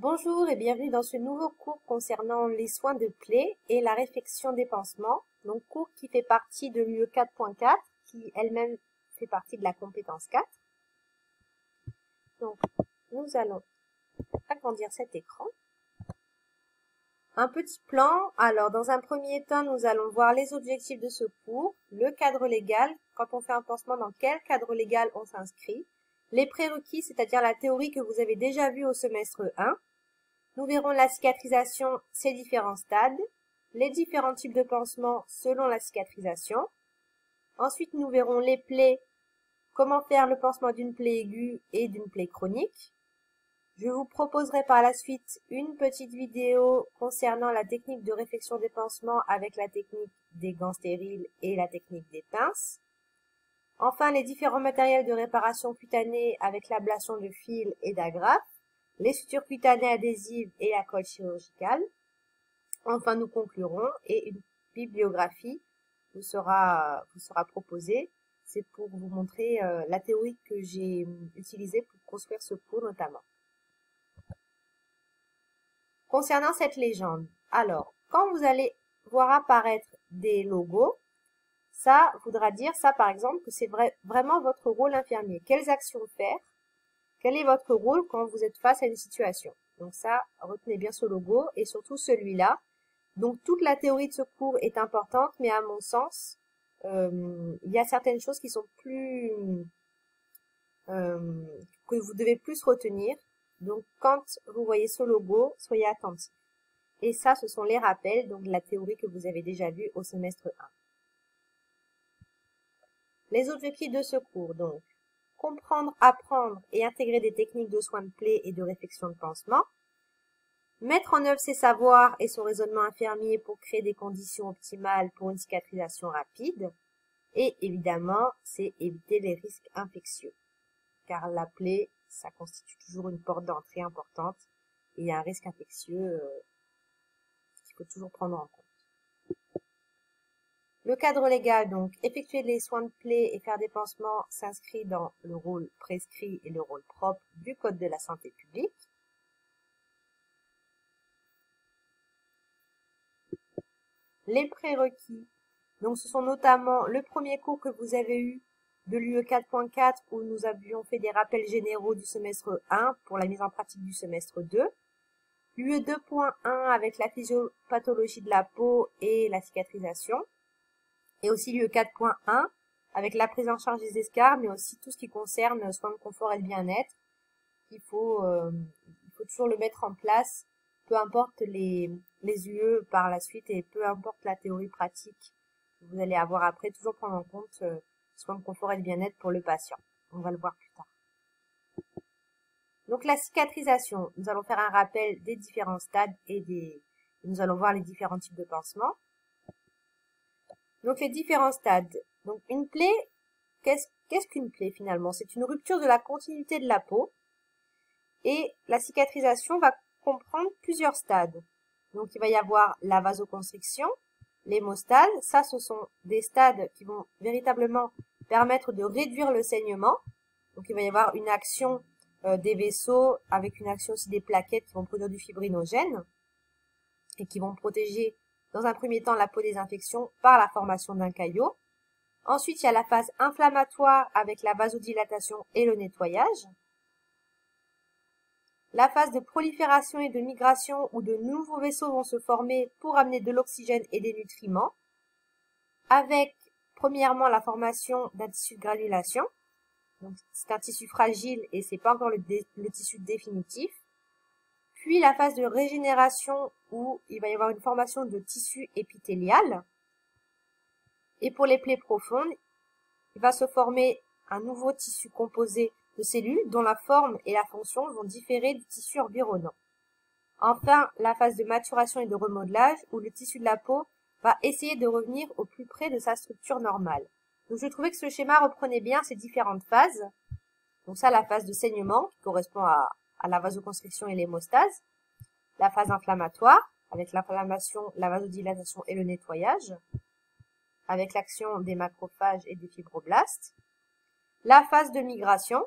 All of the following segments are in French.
Bonjour et bienvenue dans ce nouveau cours concernant les soins de plaie et la réfection des pansements. Donc cours qui fait partie de l'UE 4.4 qui elle-même fait partie de la compétence 4. Donc nous allons agrandir cet écran. Un petit plan. Alors dans un premier temps, nous allons voir les objectifs de ce cours, le cadre légal, quand on fait un pansement, dans quel cadre légal on s'inscrit, les prérequis, c'est-à-dire la théorie que vous avez déjà vue au semestre 1. Nous verrons la cicatrisation, ses différents stades, les différents types de pansements selon la cicatrisation. Ensuite, nous verrons les plaies, comment faire le pansement d'une plaie aiguë et d'une plaie chronique. Je vous proposerai par la suite une petite vidéo concernant la technique de réfection des pansements avec la technique des gants stériles et la technique des pinces. Enfin, les différents matériels de réparation cutanée avec l'ablation de fil et d'agrafe, les sutures cutanées adhésives et la colle chirurgicale. Enfin, nous conclurons et une bibliographie vous sera proposée. C'est pour vous montrer la théorie que j'ai utilisée pour construire ce cours notamment. Concernant cette légende, alors, quand vous allez voir apparaître des logos, ça voudra dire, ça par exemple, que c'est vraiment votre rôle infirmier. Quelles actions faire? Quel est votre rôle quand vous êtes face à une situation? Donc ça, retenez bien ce logo et surtout celui-là. Donc toute la théorie de ce cours est importante, mais à mon sens, il y a certaines choses qui sont plus que vous devez plus retenir. Donc quand vous voyez ce logo, soyez attentifs. Et ça, ce sont les rappels donc de la théorie que vous avez déjà vue au semestre 1. Les objectifs de ce cours, donc. Comprendre, apprendre et intégrer des techniques de soins de plaie et de réfection de pansement. Mettre en œuvre ses savoirs et son raisonnement infirmier pour créer des conditions optimales pour une cicatrisation rapide. Et évidemment, c'est éviter les risques infectieux. Car la plaie, ça constitue toujours une porte d'entrée importante et il y a un risque infectieux qu'il faut toujours prendre en compte. Le cadre légal, donc, effectuer les soins de plaie et faire des pansements s'inscrit dans le rôle prescrit et le rôle propre du Code de la santé publique. Les prérequis, donc ce sont notamment le premier cours que vous avez eu de l'UE 4.4 où nous avions fait des rappels généraux du semestre 1 pour la mise en pratique du semestre 2. L'UE 2.1 avec la physiopathologie de la peau et la cicatrisation. Et aussi l'UE 4.1 avec la prise en charge des escarres, mais aussi tout ce qui concerne soins de confort et de bien-être. Il faut toujours le mettre en place, peu importe les UE par la suite et peu importe la théorie pratique que vous allez avoir après, toujours prendre en compte soins de confort et de bien-être pour le patient. On va le voir plus tard. Donc la cicatrisation, nous allons faire un rappel des différents stades et nous allons voir les différents types de pansements. Donc les différents stades. Donc une plaie, qu'est-ce qu'une plaie finalement? C'est une rupture de la continuité de la peau et la cicatrisation va comprendre plusieurs stades. Donc il va y avoir la vasoconstriction, l'hémostase, ça ce sont des stades qui vont véritablement permettre de réduire le saignement. Donc il va y avoir une action des vaisseaux avec une action aussi des plaquettes qui vont produire du fibrinogène et qui vont protéger dans un premier temps la peau des infections par la formation d'un caillot. Ensuite, il y a la phase inflammatoire avec la vasodilatation et le nettoyage. La phase de prolifération et de migration où de nouveaux vaisseaux vont se former pour amener de l'oxygène et des nutriments. Avec, premièrement, la formation d'un tissu de granulation. Donc, c'est un tissu fragile et c'est pas encore le tissu définitif. Puis la phase de régénération où il va y avoir une formation de tissu épithélial. Et pour les plaies profondes, il va se former un nouveau tissu composé de cellules dont la forme et la fonction vont différer du tissu environnant. Enfin, la phase de maturation et de remodelage où le tissu de la peau va essayer de revenir au plus près de sa structure normale. Donc je trouvais que ce schéma reprenait bien ces différentes phases. Donc ça, la phase de saignement qui correspond à la vasoconstriction et l'hémostase. La phase inflammatoire avec l'inflammation, la vasodilatation et le nettoyage, avec l'action des macrophages et des fibroblastes. La phase de migration,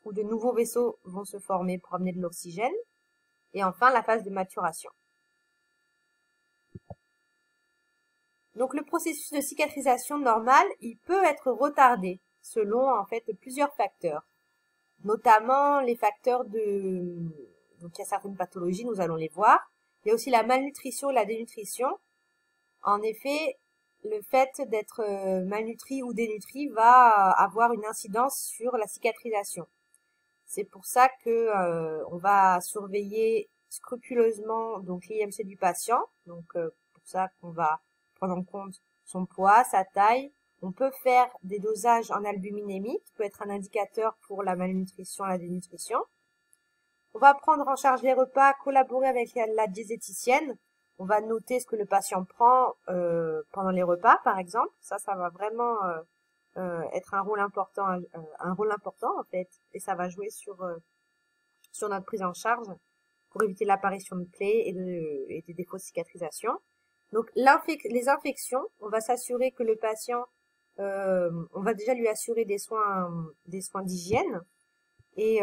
où de nouveaux vaisseaux vont se former pour amener de l'oxygène. Et enfin, la phase de maturation. Donc le processus de cicatrisation normal, il peut être retardé selon en fait plusieurs facteurs, notamment les facteurs donc il y a certaines pathologies, nous allons les voir. Il y a aussi la malnutrition et la dénutrition. En effet, le fait d'être malnutri ou dénutri va avoir une incidence sur la cicatrisation. C'est pour ça que on va surveiller scrupuleusement donc l'IMC du patient. Donc pour ça qu'on va prendre en compte son poids, sa taille. On peut faire des dosages en albuminémie, qui peut être un indicateur pour la malnutrition, la dénutrition. On va prendre en charge les repas, collaborer avec la diététicienne. On va noter ce que le patient prend pendant les repas, par exemple. Ça va vraiment être un rôle important en fait, et ça va jouer sur notre prise en charge pour éviter l'apparition de plaies et des défauts de cicatrisation. Donc les infections, on va s'assurer que le patient, on va déjà lui assurer des soins d'hygiène. Et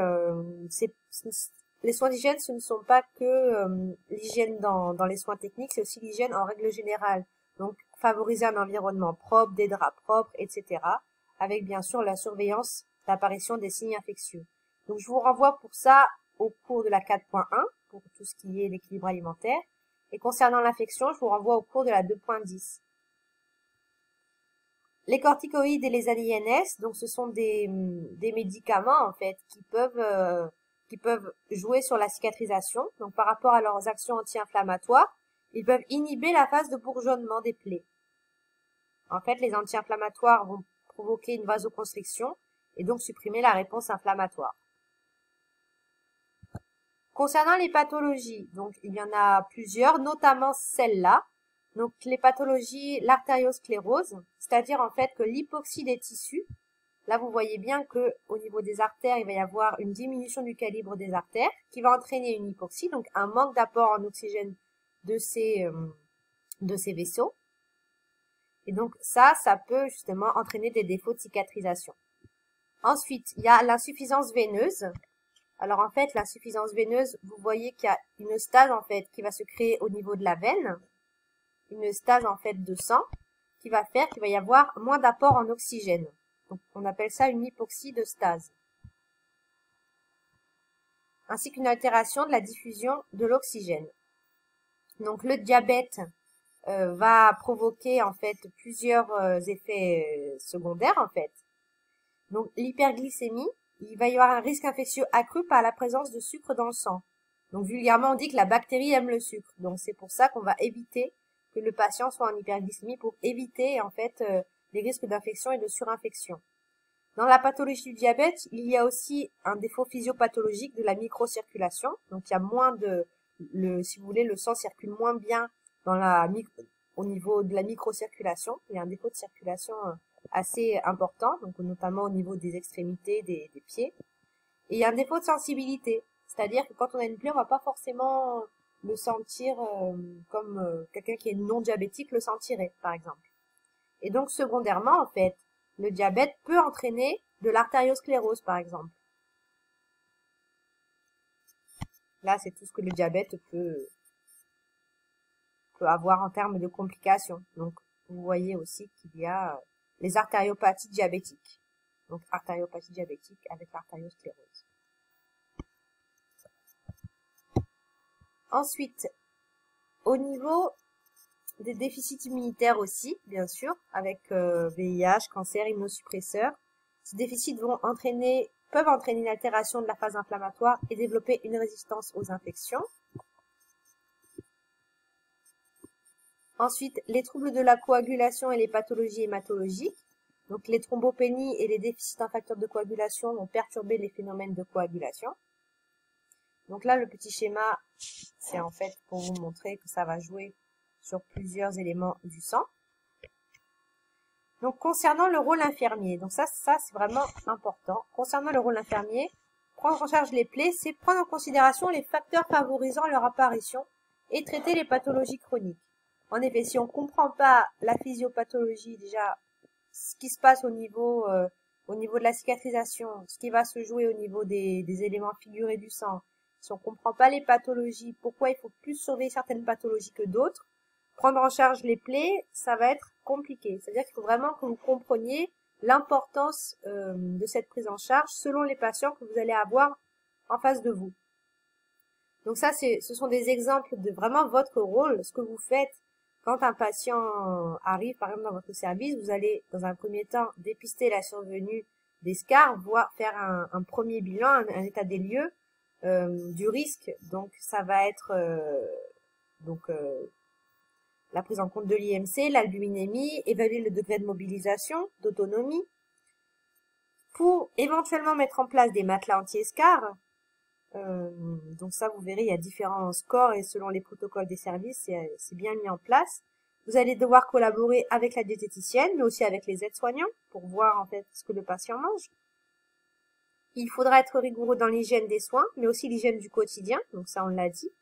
les soins d'hygiène, ce ne sont pas que l'hygiène dans les soins techniques, c'est aussi l'hygiène en règle générale. Donc favoriser un environnement propre, des draps propres, etc. Avec bien sûr la surveillance d'apparition des signes infectieux. Donc je vous renvoie pour ça au cours de la 4.1 pour tout ce qui est l'équilibre alimentaire. Et concernant l'infection, je vous renvoie au cours de la 2.10. Les corticoïdes et les ANINS, donc ce sont des médicaments en fait qui peuvent jouer sur la cicatrisation. Donc par rapport à leurs actions anti-inflammatoires, ils peuvent inhiber la phase de bourgeonnement des plaies. En fait, les anti-inflammatoires vont provoquer une vasoconstriction et donc supprimer la réponse inflammatoire. Concernant les pathologies, donc il y en a plusieurs, notamment celle-là. Donc les pathologies, l'artériosclérose, c'est-à-dire en fait que l'hypoxie des tissus, là vous voyez bien que au niveau des artères, il va y avoir une diminution du calibre des artères qui va entraîner une hypoxie, donc un manque d'apport en oxygène de ces vaisseaux. Et donc ça peut justement entraîner des défauts de cicatrisation. Ensuite, il y a l'insuffisance veineuse. Alors en fait, l'insuffisance veineuse, vous voyez qu'il y a une stase en fait qui va se créer au niveau de la veine, une stase en fait de sang qui va faire qu'il va y avoir moins d'apport en oxygène. Donc on appelle ça une hypoxie de stase. Ainsi qu'une altération de la diffusion de l'oxygène. Donc le diabète va provoquer en fait plusieurs effets secondaires en fait. Donc l'hyperglycémie, il va y avoir un risque infectieux accru par la présence de sucre dans le sang. Donc vulgairement on dit que la bactérie aime le sucre. Donc c'est pour ça qu'on va éviter que le patient soit en hyperglycémie pour éviter en fait les risques d'infection et de surinfection. Dans la pathologie du diabète, il y a aussi un défaut physiopathologique de la microcirculation. Donc il y a moins si vous voulez, le sang circule moins bien au niveau de la microcirculation. Il y a un défaut de circulation assez important, donc notamment au niveau des extrémités, des pieds. Et il y a un défaut de sensibilité, c'est-à-dire que quand on a une plaie, on va pas forcément le sentir comme quelqu'un qui est non diabétique le sentirait, par exemple. Et donc secondairement, en fait, le diabète peut entraîner de l'artériosclérose, par exemple. Là, c'est tout ce que le diabète peut avoir en termes de complications. Donc, vous voyez aussi qu'il y a les artériopathies diabétiques. Donc, artériopathie diabétique avec l'artériosclérose. Ensuite, au niveau des déficits immunitaires aussi, bien sûr, avec VIH, cancer, immunosuppresseurs, ces déficits peuvent entraîner une altération de la phase inflammatoire et développer une résistance aux infections. Ensuite, les troubles de la coagulation et les pathologies hématologiques. Donc, les thrombopénies et les déficits en facteurs de coagulation vont perturber les phénomènes de coagulation. Donc là, le petit schéma, c'est en fait pour vous montrer que ça va jouer sur plusieurs éléments du sang. Donc, concernant le rôle infirmier, donc ça c'est vraiment important. Concernant le rôle infirmier, prendre en charge les plaies, c'est prendre en considération les facteurs favorisant leur apparition et traiter les pathologies chroniques. En effet, si on comprend pas la physiopathologie, déjà, ce qui se passe au niveau au niveau de la cicatrisation, ce qui va se jouer au niveau des éléments figurés du sang, si on comprend pas les pathologies, pourquoi il faut plus surveiller certaines pathologies que d'autres, prendre en charge les plaies, ça va être compliqué. C'est-à-dire qu'il faut vraiment que vous compreniez l'importance de cette prise en charge selon les patients que vous allez avoir en face de vous. Donc ça, ce sont des exemples de vraiment votre rôle, ce que vous faites quand un patient arrive, par exemple, dans votre service. Vous allez, dans un premier temps, dépister la survenue des scars, voire faire un premier bilan, un état des lieux du risque. Donc ça va être la prise en compte de l'IMC, l'albuminémie, évaluer le degré de mobilisation, d'autonomie, pour éventuellement mettre en place des matelas anti-escar. Donc ça, vous verrez, il y a différents scores et selon les protocoles des services, c'est bien mis en place. Vous allez devoir collaborer avec la diététicienne, mais aussi avec les aides-soignants pour voir en fait ce que le patient mange. Il faudra être rigoureux dans l'hygiène des soins, mais aussi l'hygiène du quotidien, donc ça on l'a dit.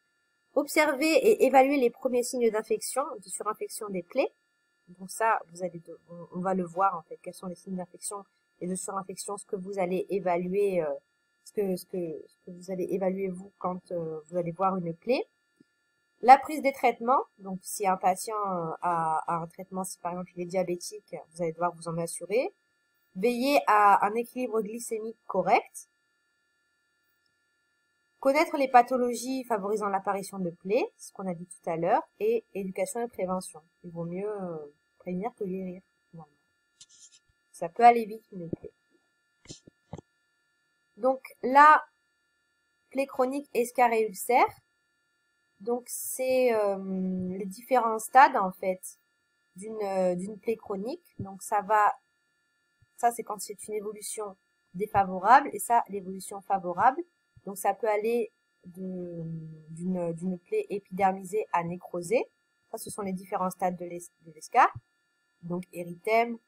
Observer et évaluer les premiers signes d'infection, de surinfection des plaies. Donc ça, on va le voir en fait, quels sont les signes d'infection et de surinfection, ce que vous allez évaluer, ce que vous allez évaluer vous quand vous allez voir une plaie. La prise des traitements, donc si un patient a un traitement, si par exemple il est diabétique, vous allez devoir vous en assurer. Veiller à un équilibre glycémique correct. Connaître les pathologies favorisant l'apparition de plaies, ce qu'on a dit tout à l'heure, et éducation et prévention. Il vaut mieux prévenir que guérir, finalement. Ça peut aller vite, une plaie. Donc là, plaie chronique, escar et ulcère. Donc c'est les différents stades en fait d'une plaie chronique. Donc ça c'est quand c'est une évolution défavorable et ça l'évolution favorable. Donc ça peut aller d'une plaie épidermisée à nécrosée. Ça, ce sont les différents stades de l'escar. Donc érythème,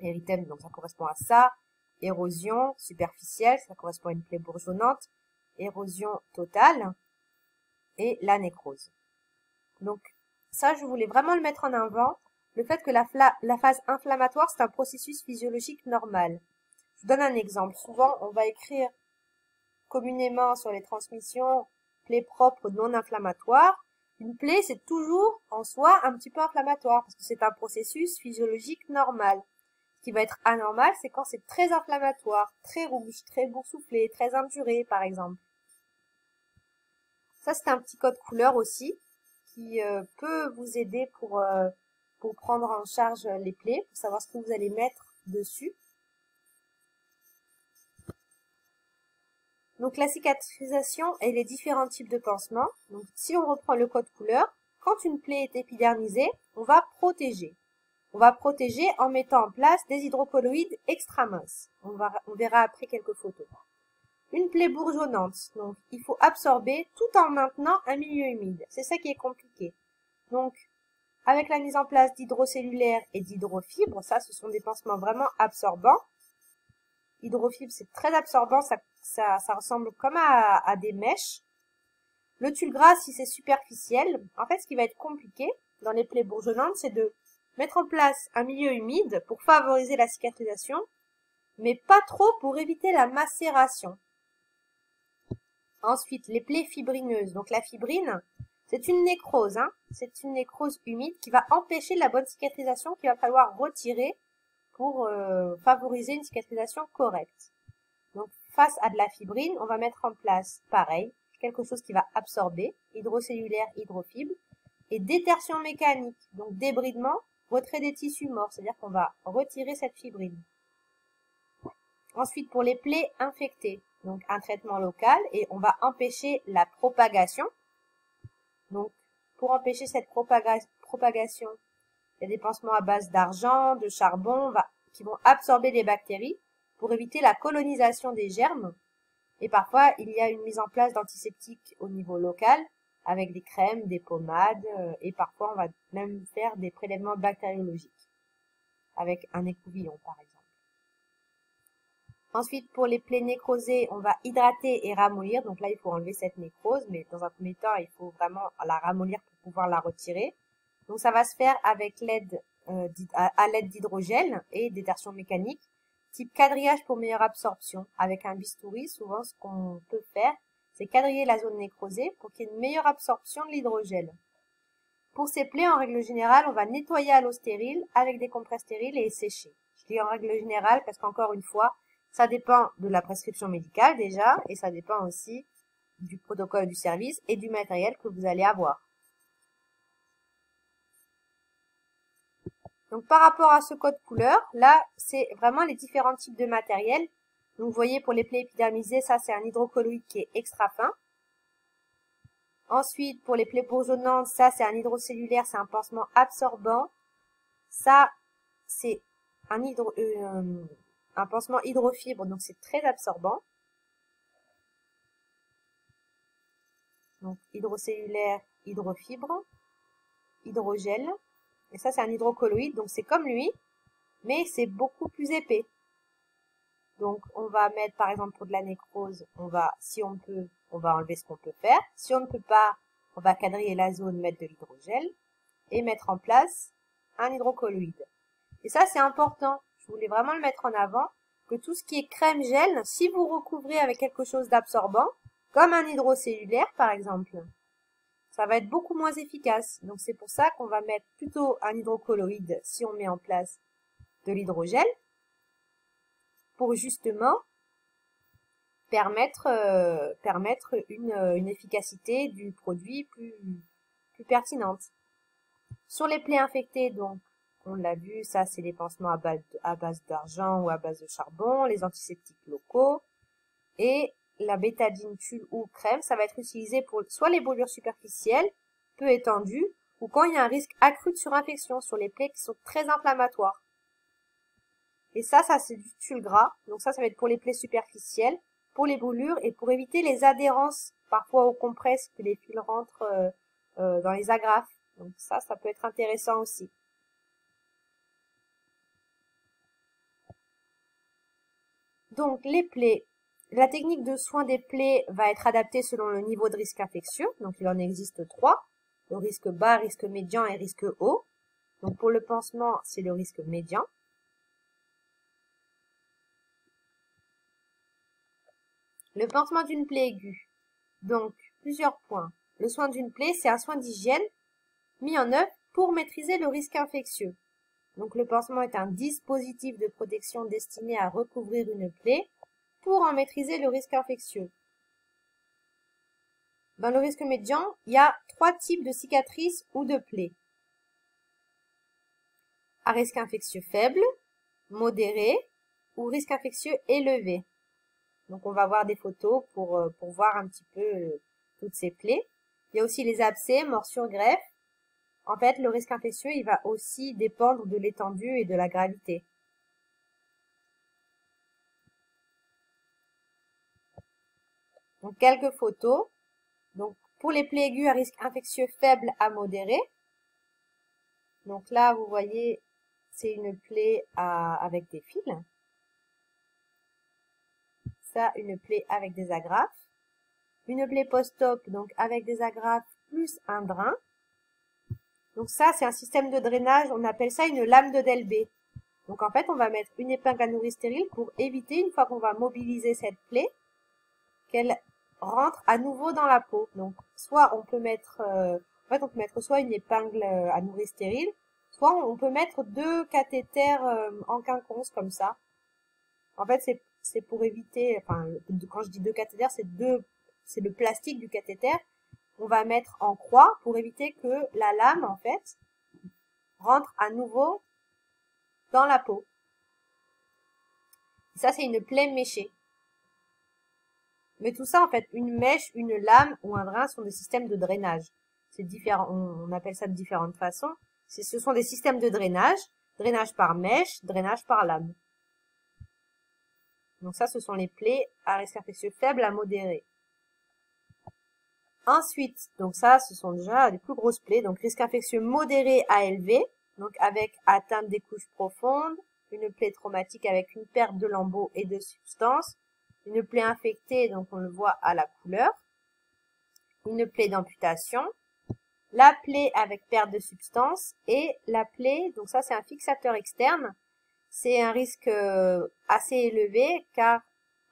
donc ça correspond à ça. Érosion superficielle, ça correspond à une plaie bourgeonnante. Érosion totale et la nécrose. Donc ça, je voulais vraiment le mettre en avant, le fait que la phase inflammatoire, c'est un processus physiologique normal. Je vous donne un exemple. Souvent, on va écrire communément sur les transmissions plaie propre non inflammatoire. Une plaie, c'est toujours en soi un petit peu inflammatoire parce que c'est un processus physiologique normal. Ce qui va être anormal, c'est quand c'est très inflammatoire, très rouge, très boursouflé, très induré, par exemple. Ça, c'est un petit code couleur aussi qui peut vous aider pour prendre en charge les plaies, pour savoir ce que vous allez mettre dessus. Donc la cicatrisation et les différents types de pansements. Donc si on reprend le code couleur, quand une plaie est épidermisée, on va protéger. On va protéger en mettant en place des hydrocolloïdes extra minces. On verra après quelques photos. Une plaie bourgeonnante, donc il faut absorber tout en maintenant un milieu humide. C'est ça qui est compliqué. Donc avec la mise en place d'hydrocellulaires et d'hydrofibres, ça ce sont des pansements vraiment absorbants. Hydrofibres, c'est très absorbant, ça ressemble comme à des mèches. Le tulle gras, si c'est superficiel, en fait ce qui va être compliqué dans les plaies bourgeonnantes, c'est de mettre en place un milieu humide pour favoriser la cicatrisation, mais pas trop pour éviter la macération. Ensuite, les plaies fibrineuses. Donc la fibrine, c'est une nécrose, c'est une nécrose humide qui va empêcher la bonne cicatrisation qu'il va falloir retirer pour favoriser une cicatrisation correcte. Donc face à de la fibrine, on va mettre en place, pareil, quelque chose qui va absorber, hydrocellulaire, hydrofibre, et détertion mécanique, donc débridement, retrait des tissus morts, c'est-à-dire qu'on va retirer cette fibrine. Ensuite, pour les plaies infectées, donc un traitement local, et on va empêcher la propagation. Donc, pour empêcher cette propagation, il y a des pansements à base d'argent, de charbon, qui vont absorber les bactéries pour éviter la colonisation des germes. Et parfois, il y a une mise en place d'antiseptiques au niveau local, avec des crèmes, des pommades, et parfois on va même faire des prélèvements bactériologiques, avec un écouvillon par exemple. Ensuite, pour les plaies nécrosées, on va hydrater et ramollir. Donc là, il faut enlever cette nécrose, mais dans un premier temps, il faut vraiment la ramollir pour pouvoir la retirer. Donc ça va se faire avec à l'aide d'hydrogel et détertion mécanique. type quadrillage pour meilleure absorption. Avec un bistouri, souvent ce qu'on peut faire, c'est quadriller la zone nécrosée pour qu'il y ait une meilleure absorption de l'hydrogel. Pour ces plaies, en règle générale, on va nettoyer à l'eau stérile avec des compresses stériles et sécher. Je dis en règle générale parce qu'encore une fois, ça dépend de la prescription médicale déjà et ça dépend aussi du protocole du service et du matériel que vous allez avoir. Donc par rapport à ce code couleur, là, c'est vraiment les différents types de matériel. Donc vous voyez pour les plaies épidermisées, ça c'est un hydrocolloïde qui est extra fin. Ensuite, pour les plaies bourgeonnantes, ça c'est un hydrocellulaire, c'est un pansement absorbant. Ça, c'est un pansement hydrofibre, donc c'est très absorbant. Donc hydrocellulaire, hydrofibre, hydrogel. Et ça, c'est un hydrocolloïde, donc c'est comme lui, mais c'est beaucoup plus épais. Donc, on va mettre, par exemple, pour de la nécrose, si on peut, on va enlever ce qu'on peut faire. Si on ne peut pas, on va quadriller la zone, mettre de l'hydrogel et mettre en place un hydrocolloïde. Et ça, c'est important. Je voulais vraiment le mettre en avant, que tout ce qui est crème gel, si vous recouvrez avec quelque chose d'absorbant, comme un hydrocellulaire, par exemple, ça va être beaucoup moins efficace. Donc c'est pour ça qu'on va mettre plutôt un hydrocolloïde si on met en place de l'hydrogel pour justement permettre une efficacité du produit plus pertinente. Sur les plaies infectées, donc, on l'a vu, ça c'est les pansements à base d'argent ou à base de charbon, les antiseptiques locaux et la bétadine tulle ou crème, ça va être utilisé pour soit les brûlures superficielles, peu étendues, ou quand il y a un risque accru de surinfection sur les plaies qui sont très inflammatoires. Et ça c'est du tulle gras, donc ça va être pour les plaies superficielles, pour les brûlures et pour éviter les adhérences, parfois aux compresses, que les fils rentrent dans les agrafes. Donc ça peut être intéressant aussi. Donc les plaies. La technique de soin des plaies va être adaptée selon le niveau de risque infectieux. Donc, il en existe 3. Le risque bas, risque médian et risque haut. Donc, pour le pansement, c'est le risque médian. Le pansement d'une plaie aiguë. Donc, plusieurs points. Le soin d'une plaie, c'est un soin d'hygiène mis en œuvre pour maîtriser le risque infectieux. Donc, le pansement est un dispositif de protection destiné à recouvrir une plaie pour en maîtriser le risque infectieux. Dans le risque médian, il y a 3 types de cicatrices ou de plaies. À risque infectieux faible, modéré ou risque infectieux élevé. Donc on va voir des photos pour voir un petit peu toutes ces plaies. Il y a aussi les abcès, morsures, greffes. En fait, le risque infectieux, il va aussi dépendre de l'étendue et de la gravité. Donc quelques photos. Donc pour les plaies aiguës à risque infectieux faible à modéré. Donc là, vous voyez, c'est une plaie avec des fils. Ça, une plaie avec des agrafes. Une plaie post-op, donc avec des agrafes plus un drain. Donc ça, c'est un système de drainage, on appelle ça une lame de Delbé. Donc en fait, on va mettre une épingle à nourrice stérile pour éviter, une fois qu'on va mobiliser cette plaie, qu'elle rentre à nouveau dans la peau. Donc soit on peut mettre, on peut mettre soit une épingle à nourrice stérile, soit on peut mettre 2 cathéters en quinconce comme ça. En fait, c'est pour éviter, enfin, quand je dis 2 cathéters, c'est le plastique du cathéter. On va mettre en croix pour éviter que la lame, en fait, rentre à nouveau dans la peau. Et ça, c'est une plaie méchée. Mais tout ça, en fait, une mèche, une lame ou un drain sont des systèmes de drainage. C'est différent, on appelle ça de différentes façons. Ce sont des systèmes de drainage. Drainage par mèche, drainage par lame. Donc ça, ce sont les plaies à risque infectieux faible à modéré. Ensuite, donc ça, ce sont déjà les plus grosses plaies. Donc risque infectieux modéré à élevé, donc avec atteinte des couches profondes, une plaie traumatique avec une perte de lambeaux et de substances, une plaie infectée, donc on le voit à la couleur, une plaie d'amputation, la plaie avec perte de substance et la plaie, donc ça c'est un fixateur externe. c'est un risque assez élevé car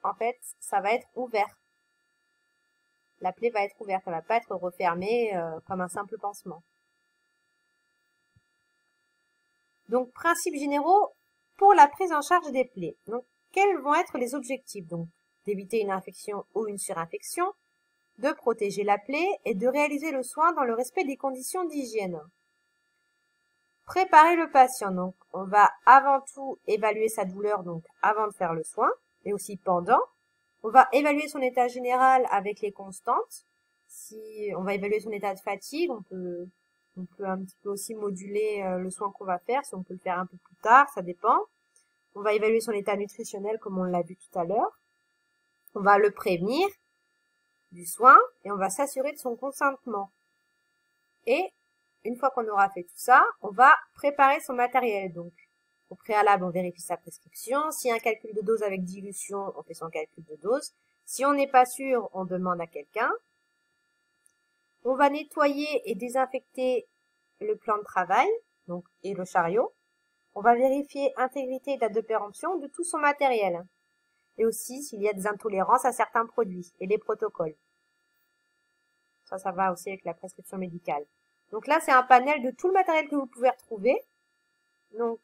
en fait, ça va être ouvert. La plaie va être ouverte, elle va pas être refermée comme un simple pansement. Donc, principes généraux pour la prise en charge des plaies. Donc, quels vont être les objectifs? Donc, d'éviter une infection ou une surinfection, de protéger la plaie et de réaliser le soin dans le respect des conditions d'hygiène. Préparer le patient. Donc, on va avant tout évaluer sa douleur, donc avant de faire le soin, et aussi pendant. On va évaluer son état général avec les constantes. Si on va évaluer son état de fatigue, on peut un petit peu aussi moduler le soin qu'on va faire, si on peut le faire un peu plus tard, ça dépend. On va évaluer son état nutritionnel comme on l'a vu tout à l'heure. On va le prévenir du soin et on va s'assurer de son consentement. Et une fois qu'on aura fait tout ça, on va préparer son matériel. Donc, au préalable, on vérifie sa prescription. S'il y a un calcul de dose avec dilution, on fait son calcul de dose. Si on n'est pas sûr, on demande à quelqu'un. On va nettoyer et désinfecter le plan de travail, donc, et le chariot. On va vérifier intégrité et date de péremption de tout son matériel. Et aussi s'il y a des intolérances à certains produits et les protocoles. Ça va aussi avec la prescription médicale. Donc là, c'est un panel de tout le matériel que vous pouvez retrouver. Donc,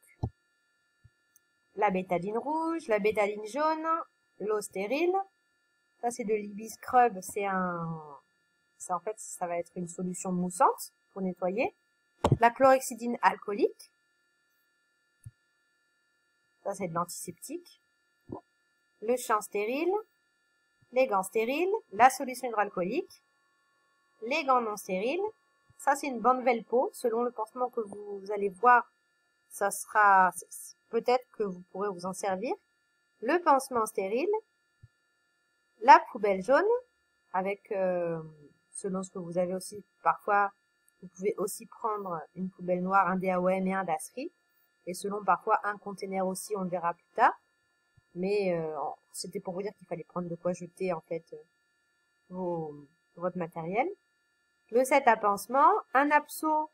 la bétadine rouge, la bétadine jaune, l'eau stérile. Ça, c'est de l'Ibis Scrub. En fait, ça va être une solution moussante pour nettoyer. La chlorhexidine alcoolique. Ça, c'est de l'antiseptique. Le champ stérile. Les gants stériles. La solution hydroalcoolique. Les gants non stériles. Ça, c'est une bande Velpo. Selon le pansement que vous allez voir, ça sera, peut-être que vous pourrez vous en servir. Le pansement stérile. La poubelle jaune. Avec, selon ce que vous avez aussi, parfois, vous pouvez aussi prendre une poubelle noire, un DAOM et un DASRI. Et selon parfois un container aussi, on le verra plus tard. Mais c'était pour vous dire qu'il fallait prendre de quoi jeter en fait votre matériel. Le set à pansement, un abceau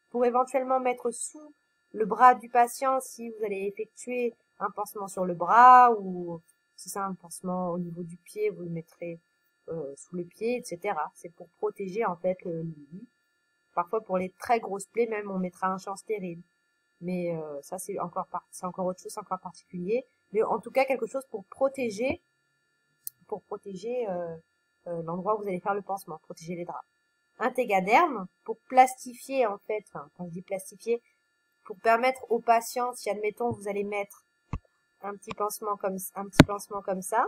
pour éventuellement mettre sous le bras du patient si vous allez effectuer un pansement sur le bras ou si c'est un pansement au niveau du pied, vous le mettrez sous le pied, etc. C'est pour protéger en fait le lit. Parfois pour les très grosses plaies même on mettra un champ stérile. Mais ça c'est encore autre chose, c'est encore particulier. Mais en tout cas quelque chose pour protéger l'endroit où vous allez faire le pansement, protéger les draps. Un Tegaderm pour plastifier en fait, enfin quand je dis plastifier, pour permettre aux patients, si admettons vous allez mettre un petit pansement comme ça,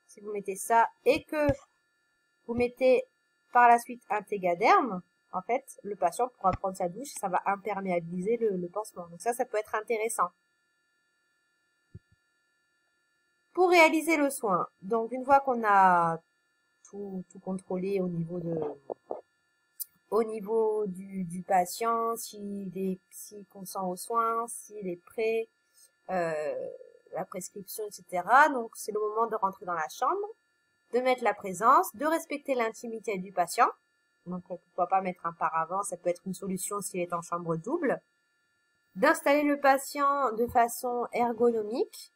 si vous mettez ça et que vous mettez par la suite un Tegaderm, en fait, le patient pourra prendre sa douche, ça va imperméabiliser le pansement. Donc ça peut être intéressant. Pour réaliser le soin, donc une fois qu'on a tout contrôlé au niveau du patient, s'il consent aux soins, s'il est prêt, la prescription, etc. Donc c'est le moment de rentrer dans la chambre, de mettre la présence, de respecter l'intimité du patient. Donc pourquoi pas mettre un paravent, ça peut être une solution s'il est en chambre double. D'installer le patient de façon ergonomique,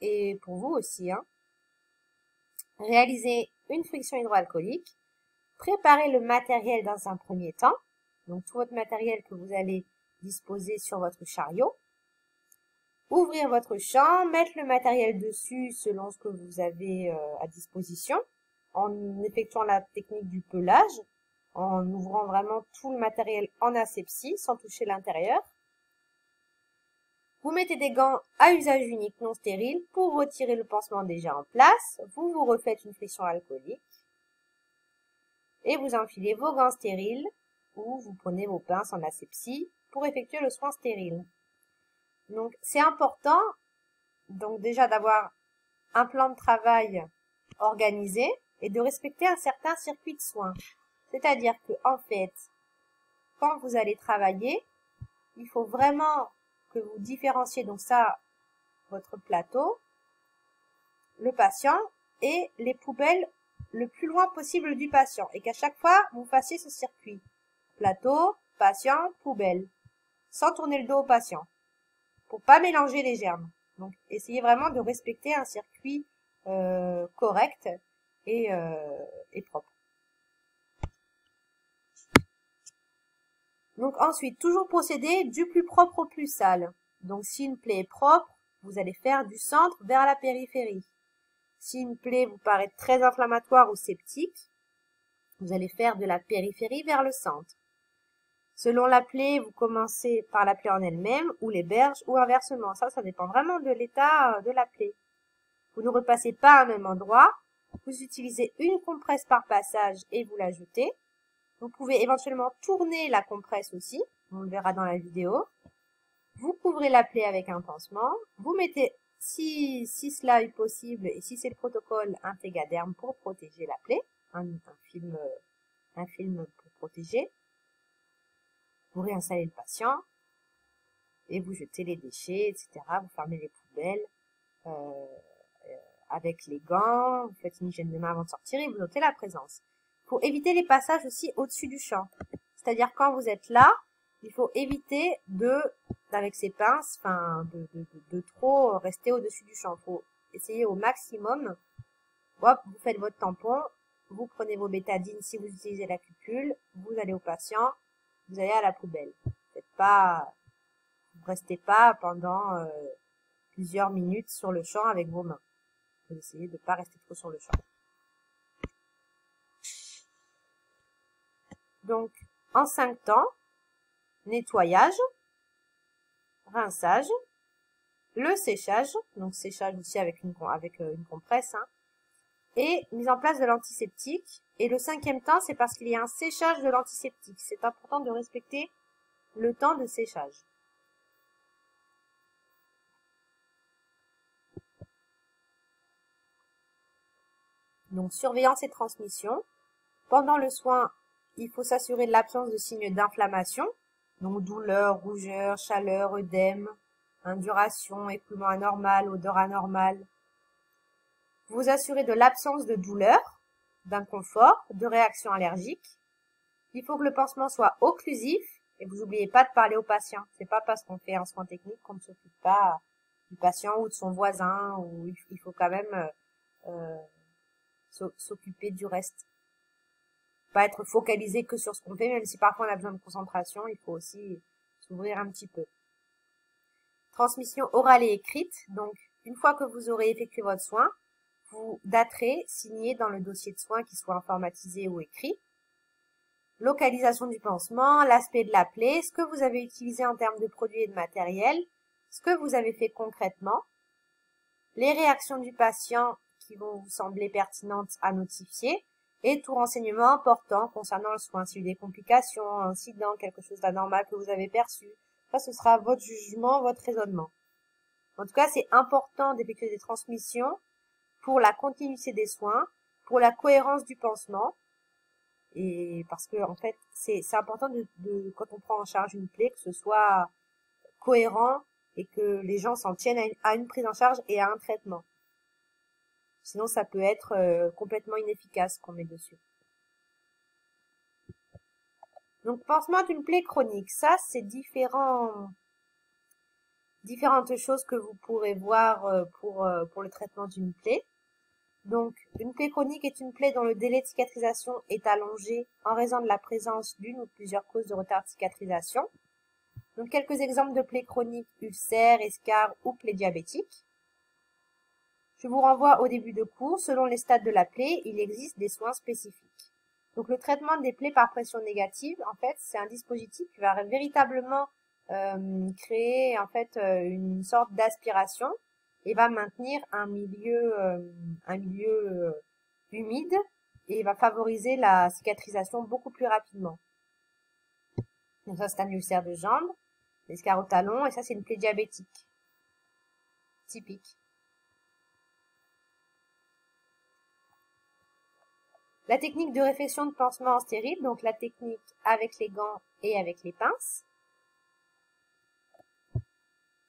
et pour vous aussi, hein. Réaliser une friction hydroalcoolique. Préparer le matériel dans un premier temps. Donc tout votre matériel que vous allez disposer sur votre chariot. Ouvrir votre champ, mettre le matériel dessus selon ce que vous avez à disposition, en effectuant la technique du pelage, en ouvrant vraiment tout le matériel en asepsie sans toucher l'intérieur. Vous mettez des gants à usage unique non stériles pour retirer le pansement déjà en place. Vous refaites une friction alcoolique. Et vous enfilez vos gants stériles ou vous prenez vos pinces en asepsie pour effectuer le soin stérile. Donc, c'est important, donc déjà d'avoir un plan de travail organisé et de respecter un certain circuit de soins. C'est-à-dire que, en fait, quand vous allez travailler, il faut vraiment que vous différenciez, donc ça, votre plateau, le patient et les poubelles le plus loin possible du patient. Et qu'à chaque fois, vous fassiez ce circuit. Plateau, patient, poubelle. Sans tourner le dos au patient. pour pas mélanger les germes. Donc, essayez vraiment de respecter un circuit correct et propre. Donc ensuite, toujours procéder du plus propre au plus sale. Donc si une plaie est propre, vous allez faire du centre vers la périphérie. Si une plaie vous paraît très inflammatoire ou septique, vous allez faire de la périphérie vers le centre. Selon la plaie, vous commencez par la plaie en elle-même ou les berges ou inversement. Ça dépend vraiment de l'état de la plaie. Vous ne repassez pas à un même endroit. Vous utilisez une compresse par passage et vous la jetez. Vous pouvez éventuellement tourner la compresse aussi, on le verra dans la vidéo. Vous couvrez la plaie avec un pansement. Vous mettez, si cela est possible et si c'est le protocole, un Tegaderm pour protéger la plaie, un film pour protéger. Vous réinstallez le patient et vous jetez les déchets, etc. Vous fermez les poubelles avec les gants. Vous faites une hygiène de main avant de sortir et vous notez la présence. Il faut éviter les passages aussi au-dessus du champ. C'est-à-dire quand vous êtes là, il faut éviter avec ses pinces, de trop rester au-dessus du champ. Il faut essayer au maximum. Hop, vous faites votre tampon, vous prenez vos bétadines si vous utilisez la cupule, vous allez au patient, vous allez à la poubelle. Vous restez pas pendant plusieurs minutes sur le champ avec vos mains. Vous essayez de ne pas rester trop sur le champ. Donc, en 5 temps, nettoyage, rinçage, le séchage, donc séchage aussi avec une compresse, hein, et mise en place de l'antiseptique. Et le 5e temps, c'est parce qu'il y a un séchage de l'antiseptique. C'est important de respecter le temps de séchage. Donc, surveillance et transmission. Pendant le soin, il faut s'assurer de l'absence de signes d'inflammation, donc douleur, rougeur, chaleur, œdème, induration, écoulement anormal, odeur anormale. Vous assurez de l'absence de douleur, d'inconfort, de réaction allergique. Il faut que le pansement soit occlusif et vous n'oubliez pas de parler au patient. C'est pas parce qu'on fait un soin technique qu'on ne s'occupe pas du patient ou de son voisin, ou il faut quand même s'occuper du reste. Pas être focalisé que sur ce qu'on fait, même si parfois on a besoin de concentration, il faut aussi s'ouvrir un petit peu. Transmission orale et écrite. Donc, une fois que vous aurez effectué votre soin, vous daterez, signez dans le dossier de soins qui soit informatisé ou écrit. Localisation du pansement, l'aspect de la plaie, ce que vous avez utilisé en termes de produits et de matériel, ce que vous avez fait concrètement, les réactions du patient qui vont vous sembler pertinentes à notifier, et tout renseignement important concernant le soin. S'il y a eu des complications, un incident, quelque chose d'anormal que vous avez perçu, ça ce sera votre jugement, votre raisonnement. En tout cas, c'est important d'effectuer des transmissions pour la continuité des soins, pour la cohérence du pansement, et parce que en fait, c'est important quand on prend en charge une plaie, que ce soit cohérent et que les gens s'en tiennent à une prise en charge et à un traitement. Sinon, ça peut être complètement inefficace qu'on met dessus. Donc, pansement d'une plaie chronique. Ça, c'est différentes choses que vous pourrez voir pour le traitement d'une plaie. Donc, une plaie chronique est une plaie dont le délai de cicatrisation est allongé en raison de la présence d'une ou plusieurs causes de retard de cicatrisation. Donc, quelques exemples de plaies chroniques: ulcères, escarres ou plaies diabétiques. Je vous renvoie au début de cours. Selon les stades de la plaie, il existe des soins spécifiques. Donc, le traitement des plaies par pression négative, en fait, c'est un dispositif qui va véritablement créer, en fait, une sorte d'aspiration et va maintenir un milieu humide et va favoriser la cicatrisation beaucoup plus rapidement. Donc, ça, c'est un ulcère de jambe, l'escarre au talon, et ça, c'est une plaie diabétique typique. La technique de réfection de pansement en stérile, donc la technique avec les gants et avec les pinces.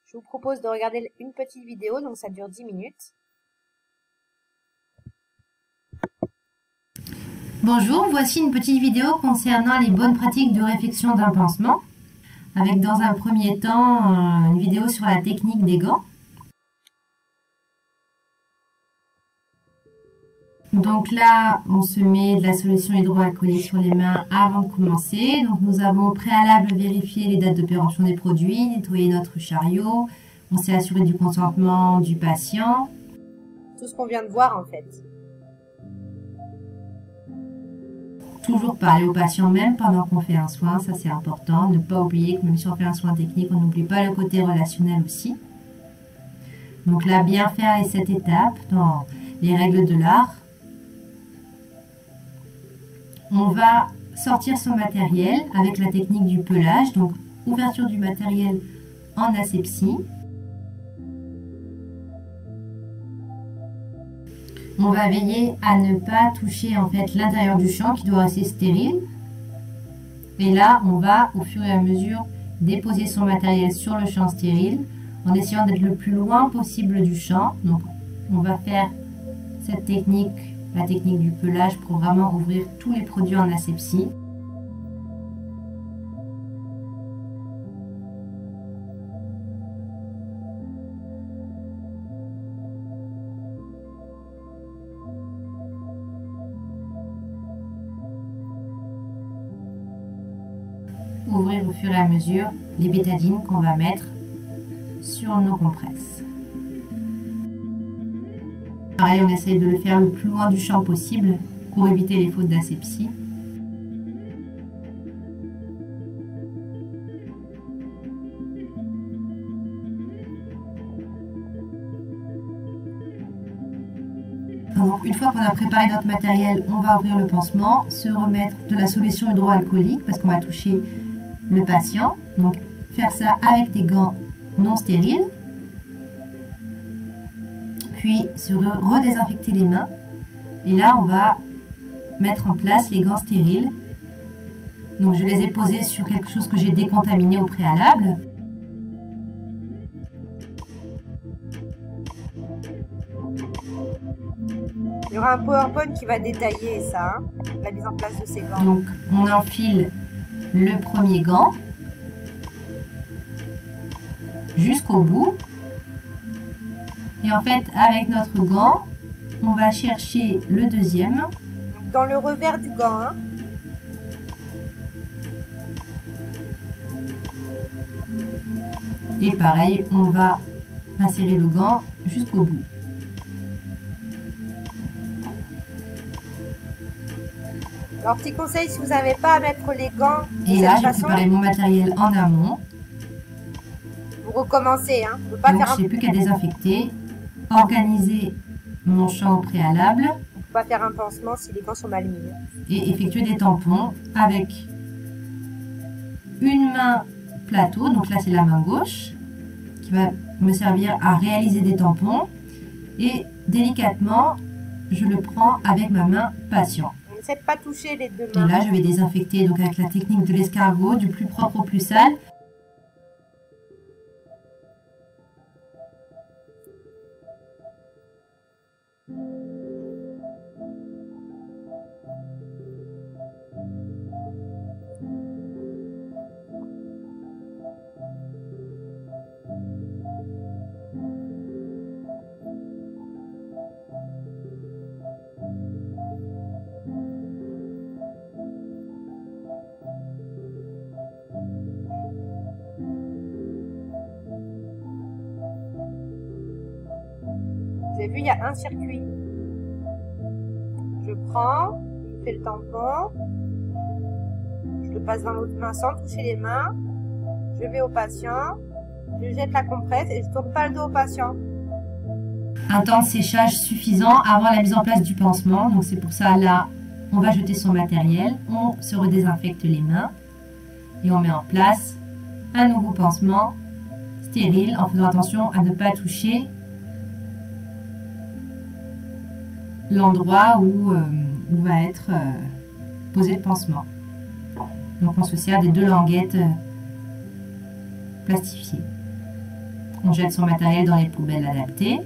Je vous propose de regarder une petite vidéo, donc ça dure 10 minutes. Bonjour, voici une petite vidéo concernant les bonnes pratiques de réfection d'un pansement. avec dans un premier temps une vidéo sur la technique des gants. Donc là, on se met de la solution hydroalcoolique sur les mains avant de commencer. Donc nous avons au préalable vérifié les dates de péremption des produits, nettoyé notre chariot, on s'est assuré du consentement du patient. Tout ce qu'on vient de voir en fait. Toujours parler au patient même pendant qu'on fait un soin, ça c'est important. Ne pas oublier que même si on fait un soin technique, on n'oublie pas le côté relationnel aussi. Donc là, bien faire les 7 étapes dans les règles de l'art. On va sortir son matériel avec la technique du pelage, donc ouverture du matériel en asepsie. On va veiller à ne pas toucher en fait l'intérieur du champ qui doit rester stérile. Et là, on va au fur et à mesure déposer son matériel sur le champ stérile en essayant d'être le plus loin possible du champ. Donc, on va faire cette technique, la technique du pelage, pour vraiment ouvrir tous les produits en asepsie. Ouvrir au fur et à mesure les bétadines qu'on va mettre sur nos compresses. Pareil, on essaye de le faire le plus loin du champ possible pour éviter les fautes d'asepsie. Donc, une fois qu'on a préparé notre matériel, on va ouvrir le pansement, se remettre de la solution hydroalcoolique parce qu'on va toucher le patient. Donc, faire ça avec des gants non stériles. Puis, se redésinfecter les mains. Et là, on va mettre en place les gants stériles. Donc, je les ai posés sur quelque chose que j'ai décontaminé au préalable. Il y aura un PowerPoint qui va détailler ça, hein, la mise en place de ces gants. Donc, on enfile le premier gant jusqu'au bout. Et en fait, avec notre gant, on va chercher le deuxième. Donc, dans le revers du gant, hein. Et pareil, on va insérer le gant jusqu'au bout. Alors, petit conseil, si vous n'avez pas à mettre les gants Et là, j'ai préparé mon matériel en amont. Vous recommencez, hein. Vous pas Donc, faire je n'ai plus qu'à désinfecter, organiser mon champ au préalable. Pas faire un pansement si les gants sont mal mis. Et effectuer des tampons avec une main plateau, donc là c'est la main gauche, qui va me servir à réaliser des tampons. Et délicatement, je le prends avec ma main patient. N'essayez de pas toucher les deux mains. Et là, je vais désinfecter donc avec la technique de l'escargot, du plus propre au plus sale. Vous avez vu, il y a un circuit. Je prends, je fais le tampon, je le passe dans l'autre main sans toucher les mains, je vais au patient, je jette la compresse et je tourne pas le dos au patient. Un temps de séchage suffisant avant la mise en place du pansement. Donc c'est pour ça, là, on va jeter son matériel, on se redésinfecte les mains et on met en place un nouveau pansement stérile en faisant attention à ne pas toucher l'endroit où va être posé le pansement. Donc on se sert des deux languettes plastifiées. On jette son matériel dans les poubelles adaptées.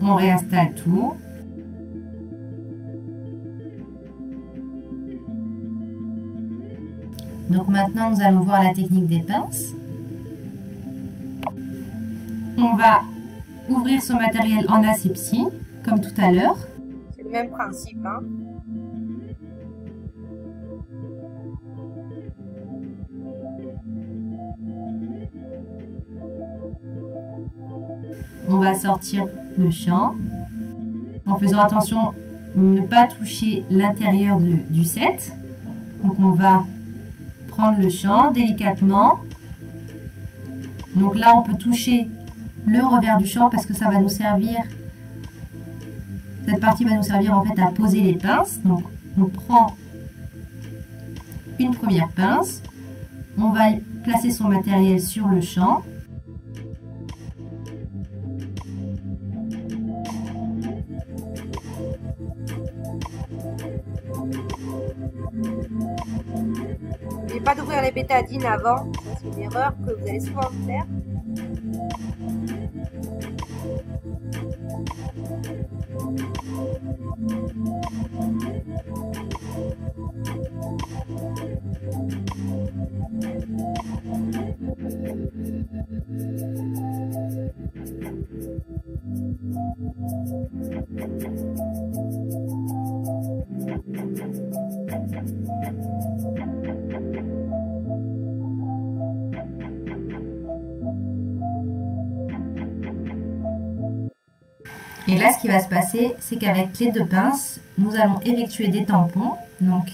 On réinstalle tout. Donc maintenant, nous allons voir la technique des pinces. On va ouvrir son matériel en asepsie, comme tout à l'heure. C'est le même principe, hein. On va sortir le champ en faisant attention de ne pas toucher l'intérieur du set. Donc on va prendre le champ délicatement. Donc là on peut toucher le revers du champ parce que ça va nous servir, cette partie va nous servir en fait à poser les pinces. Donc on prend une première pince, on va placer son matériel sur le champ. N'oubliez pas d'ouvrir les bétadines avant, c'est une erreur que vous allez souvent faire. Et là, ce qui va se passer, c'est qu'avec les deux pinces, nous allons effectuer des tampons, donc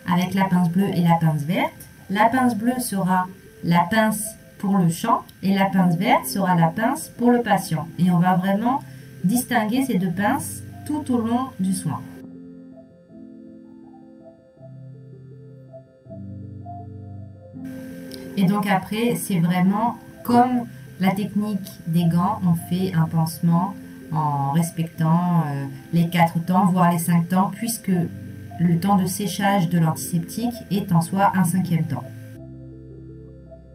avec la pince bleue et la pince verte. La pince bleue sera la pince pour le champ et la pince verte sera la pince pour le patient. Et on va vraiment distinguer ces deux pinces tout au long du soin. Et donc après, c'est vraiment comme la technique des gants, on fait un pansement en respectant les 4 temps, voire les 5 temps, puisque le temps de séchage de l'antiseptique est en soi un 5e temps.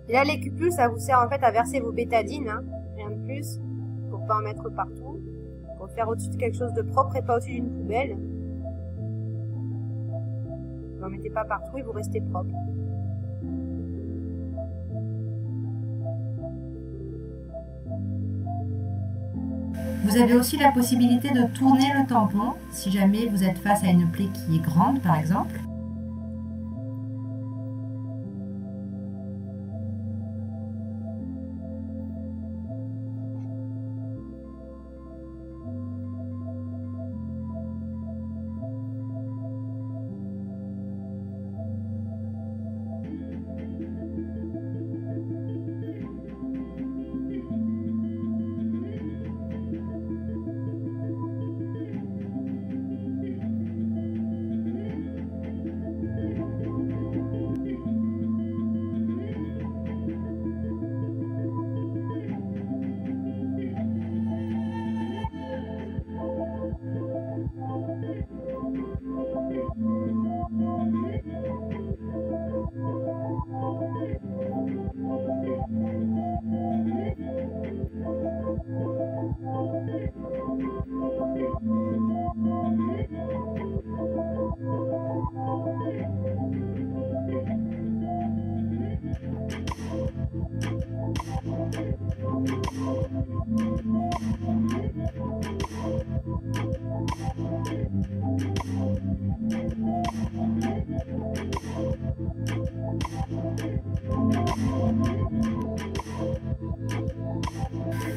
Et là, les cupules, ça vous sert en fait à verser vos bétadines, hein, rien de plus, pour pas en mettre partout, pour faire au-dessus de quelque chose de propre et pas au-dessus d'une poubelle. Vous n'en mettez pas partout et vous restez propre. Vous avez aussi la possibilité de tourner le tampon si jamais vous êtes face à une plaie qui est grande par exemple.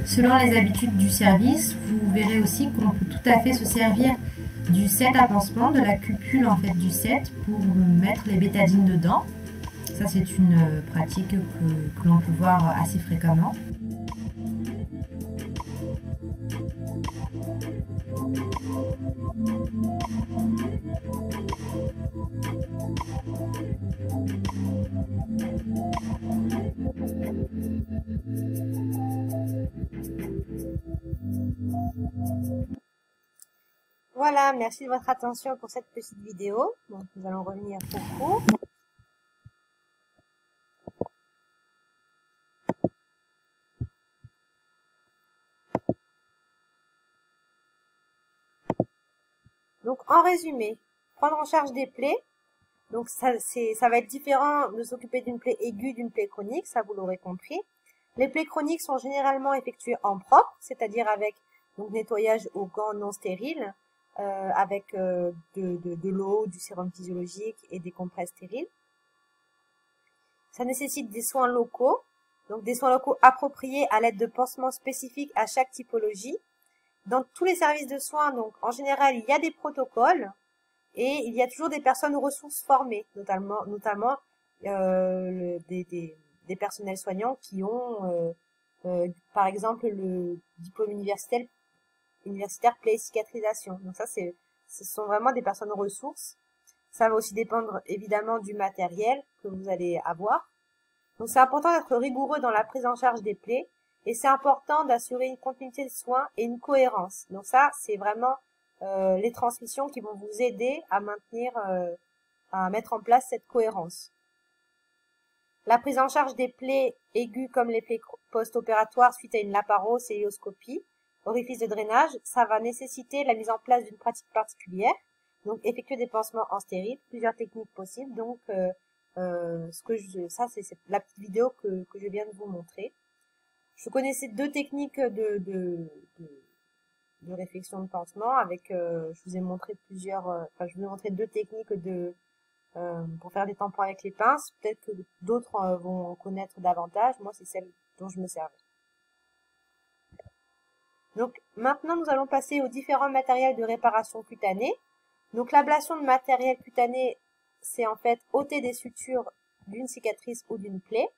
Selon les habitudes du service, vous verrez aussi qu'on peut tout à fait se servir du set à pansement, de la cupule en fait du set pour mettre les bétadines dedans. Ça c'est une pratique que l'on peut voir assez fréquemment. Voilà, merci de votre attention pour cette petite vidéo. Donc, nous allons revenir au cours. Donc, en résumé, prendre en charge des plaies. Donc, ça va être différent de s'occuper d'une plaie aiguë, d'une plaie chronique, ça vous l'aurez compris. Les plaies chroniques sont généralement effectuées en propre, c'est-à-dire avec donc nettoyage aux gants non stériles, avec de l'eau, du sérum physiologique et des compresses stériles. Ça nécessite des soins locaux, donc des soins locaux appropriés à l'aide de pansements spécifiques à chaque typologie. Dans tous les services de soins, donc en général, il y a des protocoles et il y a toujours des personnes ressources formées, notamment des personnels soignants qui ont, par exemple, le diplôme universitaire plaie et cicatrisation. Donc ça, ce sont vraiment des personnes ressources. Ça va aussi dépendre évidemment du matériel que vous allez avoir. Donc c'est important d'être rigoureux dans la prise en charge des plaies et c'est important d'assurer une continuité de soins et une cohérence. Donc ça, c'est vraiment les transmissions qui vont vous aider à à mettre en place cette cohérence. La prise en charge des plaies aiguës comme les plaies post-opératoires suite à une laparocélioscopie, orifice de drainage, ça va nécessiter la mise en place d'une pratique particulière. Donc, effectuer des pansements en stérile, plusieurs techniques possibles. Donc, ça, c'est la petite vidéo que je viens de vous montrer. Je connaissais deux techniques de réflexion de pansement avec, je vous ai montré je vous ai montré deux techniques pour faire des tampons avec les pinces. Peut-être que d'autres vont en connaître davantage. Moi, c'est celle dont je me servais. Donc, maintenant, nous allons passer aux différents matériels de réparation cutanée. Donc, l'ablation de matériel cutané, c'est en fait ôter des sutures d'une cicatrice ou d'une plaie.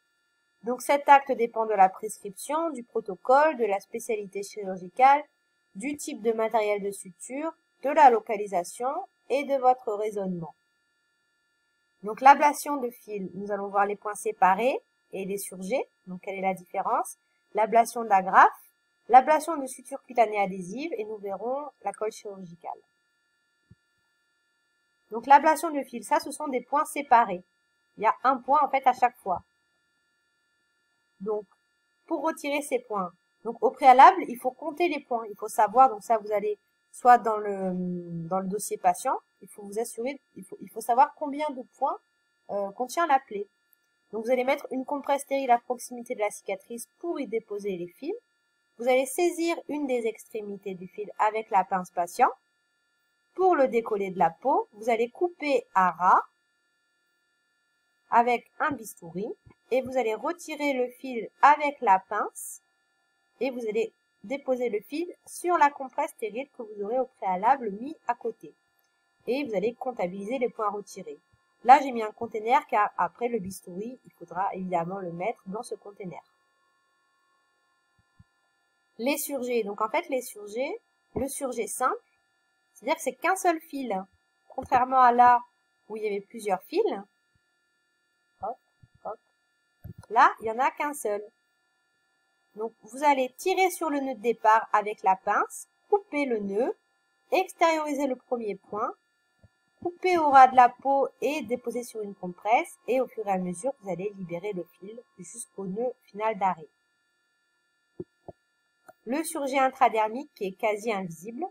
Donc, cet acte dépend de la prescription, du protocole, de la spécialité chirurgicale, du type de matériel de suture, de la localisation et de votre raisonnement. Donc, l'ablation de fil, nous allons voir les points séparés et les surgés. Donc, quelle est la différence? L'ablation d'agrafe, l'ablation de suture cutanée adhésive et nous verrons la colle chirurgicale. Donc, l'ablation de fil, ça, ce sont des points séparés. Il y a un point, en fait, à chaque fois. Donc, pour retirer ces points, donc au préalable, il faut compter les points. Il faut savoir, donc ça, vous allez soit dans le dossier patient, il faut vous assurer, il faut savoir combien de points contient la plaie. Donc, vous allez mettre une compresse stérile à proximité de la cicatrice pour y déposer les fils. Vous allez saisir une des extrémités du fil avec la pince patient. Pour le décoller de la peau, vous allez couper à ras avec un bistouri et vous allez retirer le fil avec la pince et vous allez déposer le fil sur la compresse stérile que vous aurez au préalable mis à côté. Et vous allez comptabiliser les points retirés. Là, j'ai mis un conteneur car après le bistouri, il faudra évidemment le mettre dans ce conteneur. Les surgés. Donc en fait, les surgés, le surgé simple, c'est-à-dire que c'est qu'un seul fil. Contrairement à là où il y avait plusieurs fils. Hop, hop. Là, il n'y en a qu'un seul. Donc, vous allez tirer sur le nœud de départ avec la pince, couper le nœud, extérioriser le premier point, couper au ras de la peau et déposer sur une compresse. Et au fur et à mesure, vous allez libérer le fil jusqu'au nœud final d'arrêt. Le surjet intradermique qui est quasi invisible.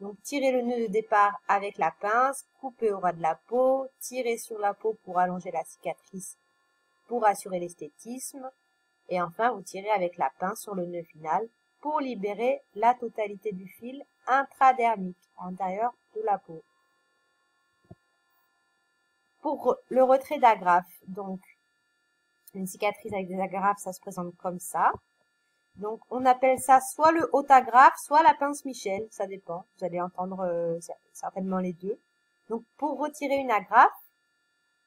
Donc, tirez le nœud de départ avec la pince, coupez au ras de la peau, tirez sur la peau pour allonger la cicatrice, pour assurer l'esthétisme. Et enfin, vous tirez avec la pince sur le nœud final pour libérer la totalité du fil intradermique à l'intérieur de la peau. Pour le retrait d'agrafes, donc une cicatrice avec des agrafes, ça se présente comme ça. Donc, on appelle ça soit le haut agrafe, soit la pince Michel, ça dépend. Vous allez entendre certainement les deux. Donc, pour retirer une agrafe,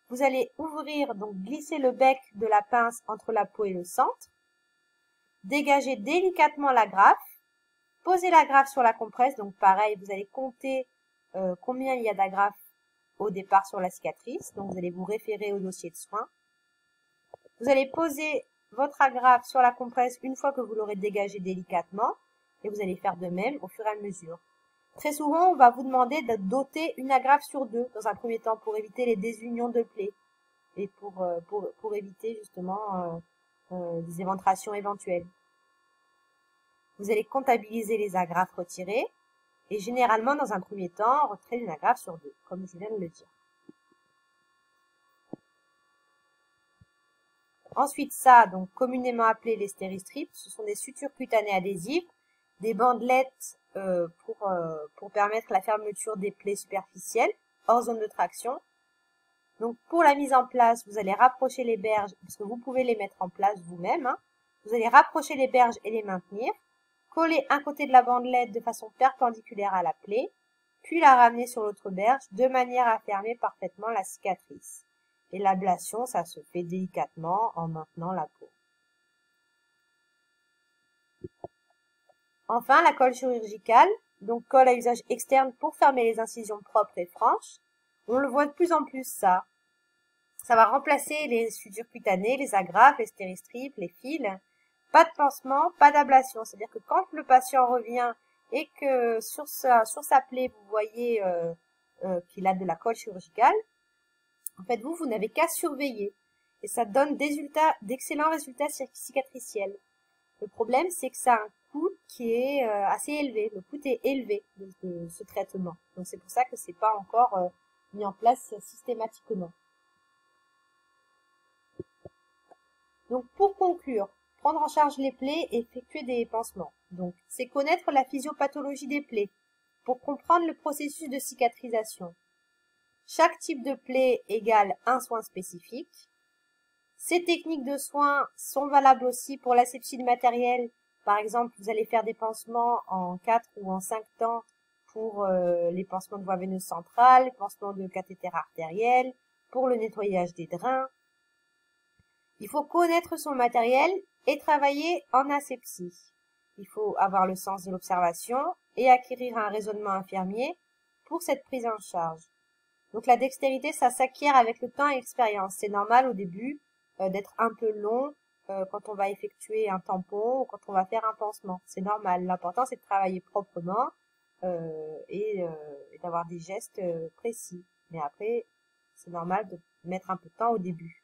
vous allez ouvrir, donc glisser le bec de la pince entre la peau et le centre. Dégager délicatement l'agrafe. Poser l'agrafe sur la compresse. Donc, pareil, vous allez compter combien il y a d'agrafes au départ sur la cicatrice. Donc, vous allez vous référer au dossier de soins. Vous allez poser votre agrafe sur la compresse une fois que vous l'aurez dégagé délicatement et vous allez faire de même au fur et à mesure. Très souvent, on va vous demander de doter une agrafe sur deux dans un premier temps pour éviter les désunions de plaies et pour éviter justement des éventrations éventuelles. Vous allez comptabiliser les agrafes retirées Et généralement, dans un premier temps, retrait d'une agrafe sur 2, comme je viens de le dire. Ensuite, ça, donc communément appelé les stéristrips, ce sont des sutures cutanées adhésives, des bandelettes pour permettre la fermeture des plaies superficielles hors zone de traction. Donc pour la mise en place, vous allez rapprocher les berges, parce que vous pouvez les mettre en place vous-même. Hein. Vous allez rapprocher les berges et les maintenir, coller un côté de la bandelette de façon perpendiculaire à la plaie, puis la ramener sur l'autre berge de manière à fermer parfaitement la cicatrice. Et l'ablation, ça se fait délicatement en maintenant la peau. Enfin, la colle chirurgicale, donc colle à usage externe pour fermer les incisions propres et franches. On le voit de plus en plus ça. Ça va remplacer les sutures cutanées, les agrafes, les stéristrips, les fils. Pas de pansement, pas d'ablation. C'est-à-dire que quand le patient revient et que sur sa plaie, vous voyez qu'il a de la colle chirurgicale, en fait, vous n'avez qu'à surveiller. Et ça donne d'excellents résultats cicatriciels. Le problème, c'est que ça a un coût qui est assez élevé. Le coût est élevé de ce traitement. Donc, c'est pour ça que c'est pas encore mis en place systématiquement. Donc, pour conclure, prendre en charge les plaies et effectuer des pansements. Donc, c'est connaître la physiopathologie des plaies pour comprendre le processus de cicatrisation. Chaque type de plaie égale un soin spécifique. Ces techniques de soins sont valables aussi pour l'asepsie de matériel. Par exemple, vous allez faire des pansements en 4 ou en 5 temps pour les pansements de voie veineuse centrale, les pansements de cathéter artériel, pour le nettoyage des drains. Il faut connaître son matériel et travailler en asepsie. Il faut avoir le sens de l'observation et acquérir un raisonnement infirmier pour cette prise en charge. Donc la dextérité, ça s'acquiert avec le temps et l'expérience. C'est normal au début d'être un peu long quand on va effectuer un tampon ou quand on va faire un pansement. C'est normal. L'important, c'est de travailler proprement et d'avoir des gestes précis. Mais après, c'est normal de mettre un peu de temps au début.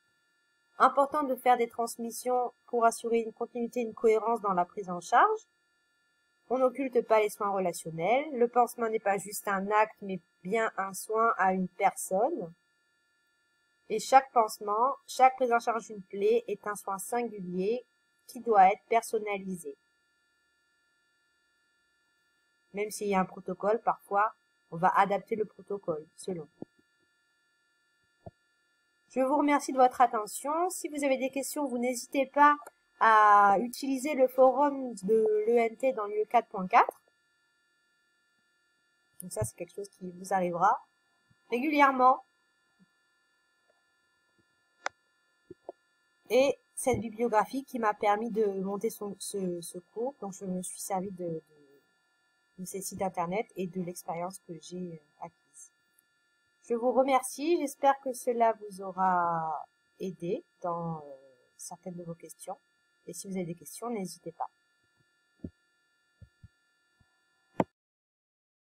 Important de faire des transmissions pour assurer une continuité et une cohérence dans la prise en charge. On n'occulte pas les soins relationnels. Le pansement n'est pas juste un acte, mais bien un soin à une personne. Et chaque pansement, chaque prise en charge d'une plaie est un soin singulier qui doit être personnalisé. Même s'il y a un protocole, parfois, on va adapter le protocole selon. Je vous remercie de votre attention. Si vous avez des questions, vous n'hésitez pas à utiliser le forum de l'ENT dans l'UE 4.4. Donc ça, c'est quelque chose qui vous arrivera régulièrement. Et cette bibliographie qui m'a permis de monter ce cours. Donc je me suis servi de ces sites internet et de l'expérience que j'ai acquise. Je vous remercie. J'espère que cela vous aura aidé dans certaines de vos questions. Et si vous avez des questions, n'hésitez pas.